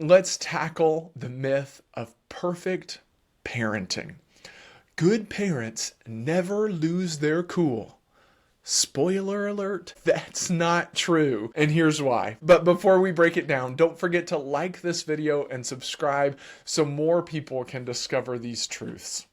let's tackle the myth of perfect parenting. Good parents never lose their cool. Spoiler alert, that's not true. And here's why. But before we break it down, don't forget to like this video and subscribe so more people can discover these truths.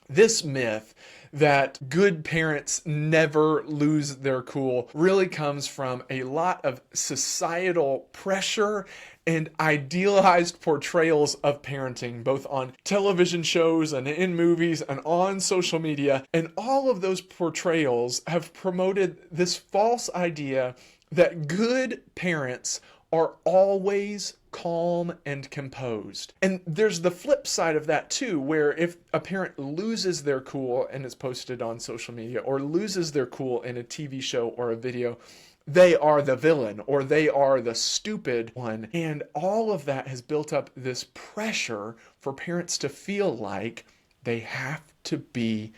This myth that good parents never lose their cool really comes from a lot of societal pressure and idealized portrayals of parenting, both on television shows and in movies and on social media. And all of those portrayals have promoted this false idea that good parents are always calm and composed. And there's the flip side of that too, where if a parent loses their cool and is posted on social media, or loses their cool in a TV show or a video, they are the villain or they are the stupid one. And all of that has built up this pressure for parents to feel like they have to be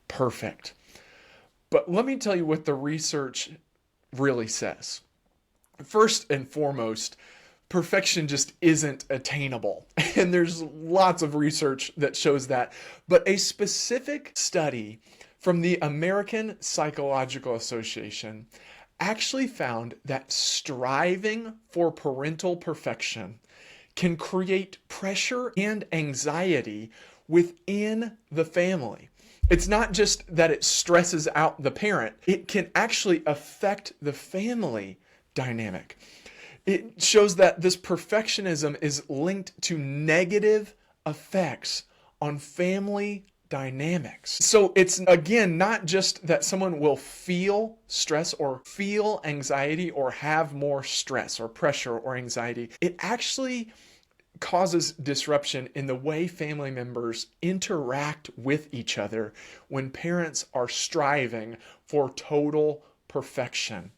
perfect. But let me tell you what the research really says. First and foremost, perfection just isn't attainable. And there's lots of research that shows that. But a specific study from the American Psychological Association actually found that striving for parental perfection can create pressure and anxiety within the family. It's not just that it stresses out the parent, it can actually affect the family dynamic. It shows that this perfectionism is linked to negative effects on family dynamics. So it's, again, not just that someone will feel stress or feel anxiety or have more stress or pressure or anxiety. It actually causes disruption in the way family members interact with each other when parents are striving for total perfection.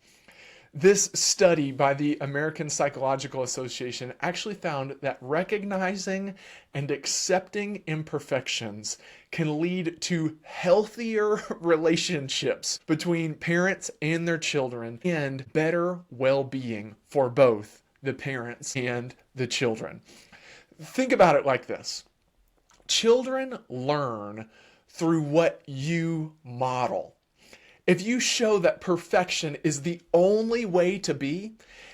This study by the American Psychological Association actually found that recognizing and accepting imperfections can lead to healthier relationships between parents and their children and better well-being for both the parents and the children. Think about it like this. Children learn through what you model. If you show that perfection is the only way to be,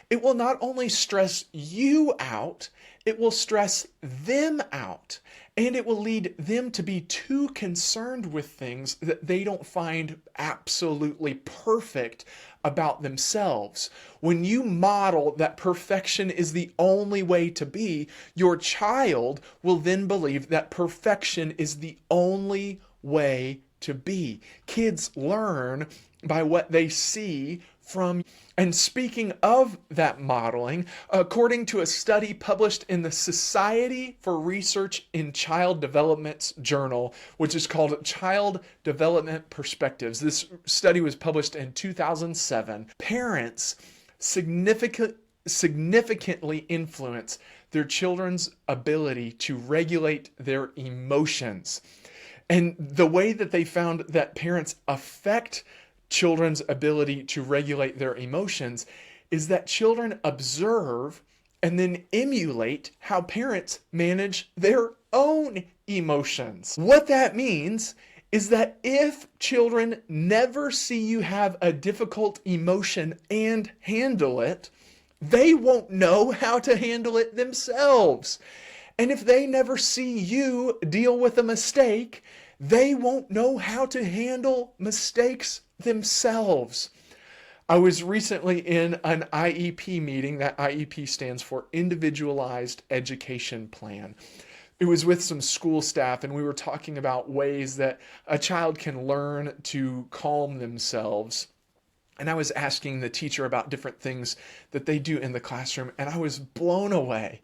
it will not only stress you out, it will stress them out. And it will lead them to be too concerned with things that they don't find absolutely perfect about themselves. When you model that perfection is the only way to be, your child will then believe that perfection is the only way to be. Kids learn by what they see from. And speaking of that modeling, according to a study published in the Society for Research in Child Development's journal, which is called Child Development Perspectives, this study was published in 2007, parents significantly influence their children's ability to regulate their emotions. And the way that they found that parents affect children's ability to regulate their emotions is that children observe and then emulate how parents manage their own emotions. What that means is that if children never see you have a difficult emotion and handle it, they won't know how to handle it themselves. And if they never see you deal with a mistake, they won't know how to handle mistakes themselves. I was recently in an IEP meeting. That IEP stands for Individualized Education Plan. It was with some school staff, and we were talking about ways that a child can learn to calm themselves. And I was asking the teacher about different things that they do in the classroom, and I was blown away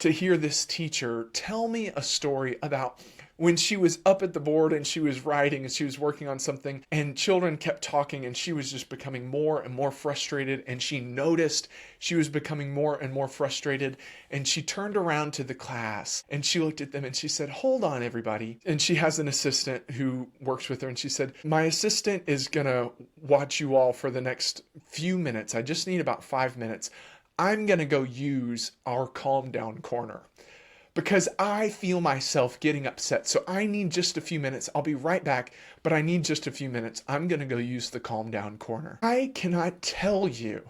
to hear this teacher tell me a story about when she was up at the board and she was writing and she was working on something and children kept talking and she was just becoming more and more frustrated, and she noticed she was becoming more and more frustrated, and she turned around to the class and she looked at them and she said, "Hold on, everybody." And she has an assistant who works with her, and she said, "My assistant is gonna watch you all for the next few minutes. I just need about 5 minutes. I'm going to go use our calm down corner because I feel myself getting upset. So I need just a few minutes. I'll be right back, but I need just a few minutes. I'm going to go use the calm down corner. I cannot tell you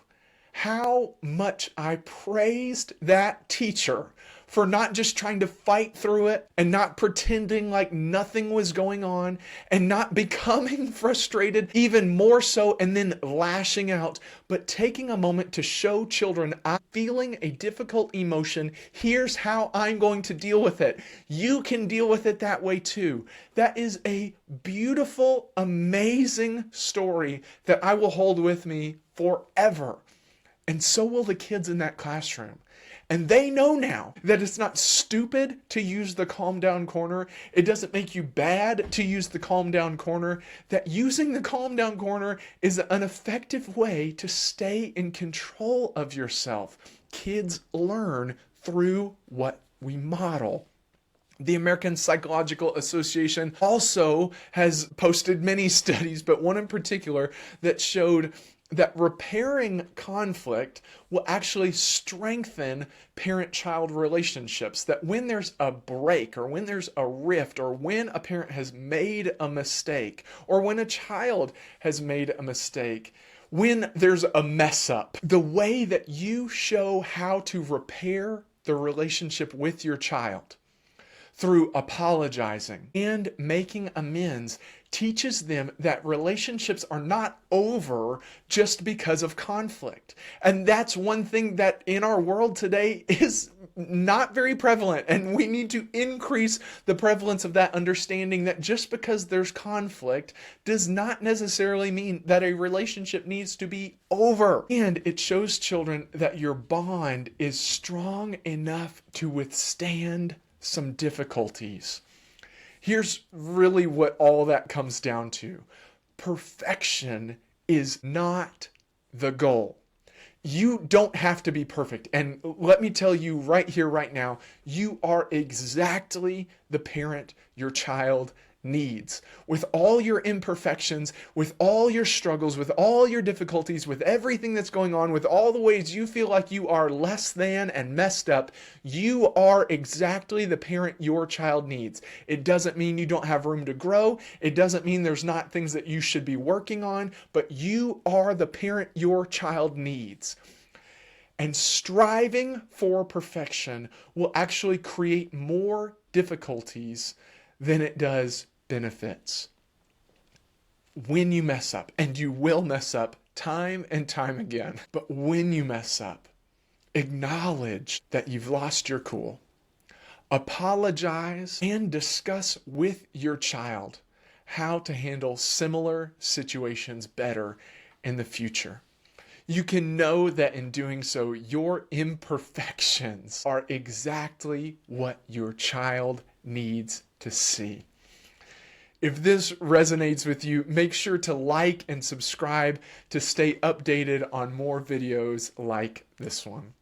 how much I praised that teacher for not just trying to fight through it and not pretending like nothing was going on and not becoming frustrated even more so and then lashing out, but taking a moment to show children, I'm feeling a difficult emotion. Here's how I'm going to deal with it. You can deal with it that way too. That is a beautiful, amazing story that I will hold with me forever. And so will the kids in that classroom. And they know now that it's not stupid to use the calm down corner. It doesn't make you bad to use the calm down corner. That using the calm down corner is an effective way to stay in control of yourself. Kids learn through what we model. The American Psychological Association also has posted many studies, but one in particular that showed that repairing conflict will actually strengthen parent-child relationships. That when there's a break or when there's a rift or when a parent has made a mistake or when a child has made a mistake, when there's a mess up, the way that you show how to repair the relationship with your child through apologizing and making amends teaches them that relationships are not over just because of conflict. And that's one thing that in our world today is not very prevalent. And we need to increase the prevalence of that understanding that just because there's conflict does not necessarily mean that a relationship needs to be over. And it shows children that your bond is strong enough to withstand some difficulties. Here's really what all that comes down to. Perfection is not the goal. You don't have to be perfect. And let me tell you right here, right now, you are exactly the parent your child needs. With all your imperfections, with all your struggles, with all your difficulties, with everything that's going on, with all the ways you feel like you are less than and messed up, you are exactly the parent your child needs. It doesn't mean you don't have room to grow. It doesn't mean there's not things that you should be working on, but you are the parent your child needs. And striving for perfection will actually create more difficulties than it does benefits. When you mess up, and you will mess up time and time again, but when you mess up, acknowledge that you've lost your cool. Apologize and discuss with your child how to handle similar situations better in the future. You can know that in doing so, your imperfections are exactly what your child needs to see. If this resonates with you, make sure to like and subscribe to stay updated on more videos like this one.